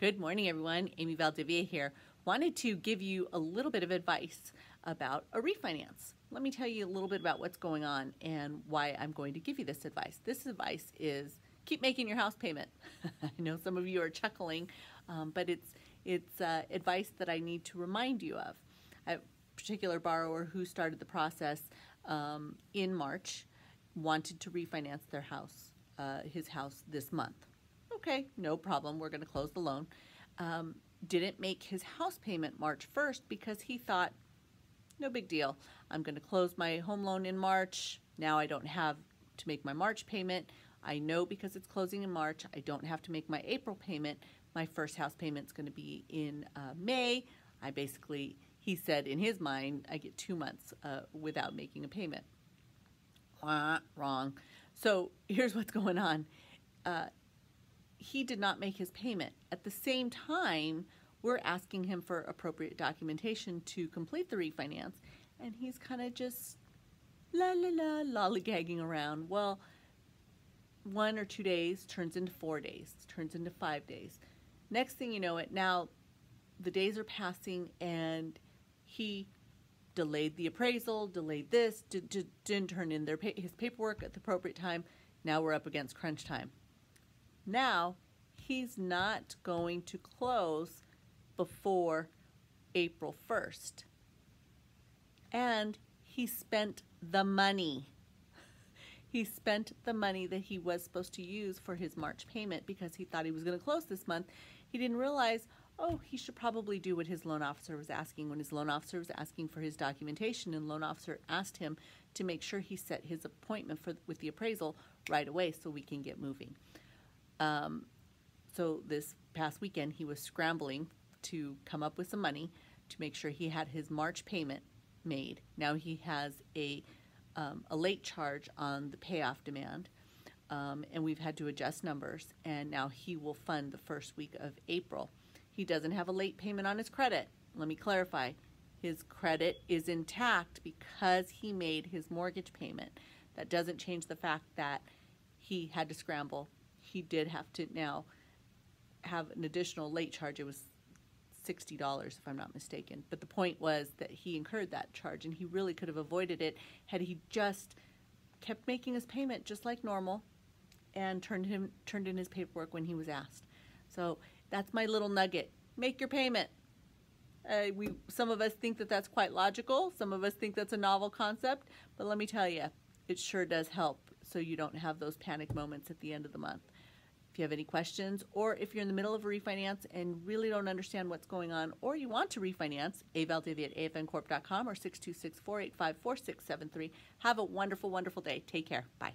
Good morning, everyone. Amy Valdivia here. Wanted to give you a little bit of advice about a refinance. Let me tell you a little bit about what's going on and why I'm going to give you this advice. This advice is keep making your house payment. I know some of you are chuckling, but it's advice that I need to remind you of. I have a particular borrower who started the process in March, wanted to refinance their house, his house this month. Okay, no problem, we're going to close the loan. Didn't make his house payment March 1st because he thought, no big deal. I'm going to close my home loan in March. Now I don't have to make my March payment. I know because it's closing in March, I don't have to make my April payment. My first house payment's going to be in May. He said in his mind, I get 2 months without making a payment. Wrong. So here's what's going on. He did not make his payment. At the same time, we're asking him for appropriate documentation to complete the refinance, and he's kind of just lollygagging around. Well, 1 or 2 days turns into 4 days, turns into 5 days. Next thing you know it, now the days are passing, and he delayed the appraisal, delayed this, didn't turn in his paperwork at the appropriate time. Now we're up against crunch time. Now, he's not going to close before April 1st. And he spent the money. He spent the money that he was supposed to use for his March payment because he thought he was going to close this month. He didn't realize, oh, he should probably do what his loan officer was asking when his loan officer was asking for his documentation, and loan officer asked him to make sure he set his appointment with the appraisal right away so we can get moving. So this past weekend, he was scrambling to come up with some money to make sure he had his March payment made. Now he has a late charge on the payoff demand, and we've had to adjust numbers, and now he will fund the first week of April. He doesn't have a late payment on his credit. Let me clarify. His credit is intact because he made his mortgage payment. That doesn't change the fact that he had to scramble. He did have to now have an additional late charge. It was $60 if I'm not mistaken. But the point was that he incurred that charge, and he really could have avoided it had he just kept making his payment just like normal and turned in his paperwork when he was asked. So that's my little nugget. Make your payment. Some of us think that that's quite logical. Some of us think that's a novel concept. But let me tell you, it sure does help so you don't have those panic moments at the end of the month. If you have any questions, or if you're in the middle of a refinance and really don't understand what's going on, or you want to refinance, avaldivia@afncorp.com or 626-485-4673. Have a wonderful, wonderful day. Take care. Bye.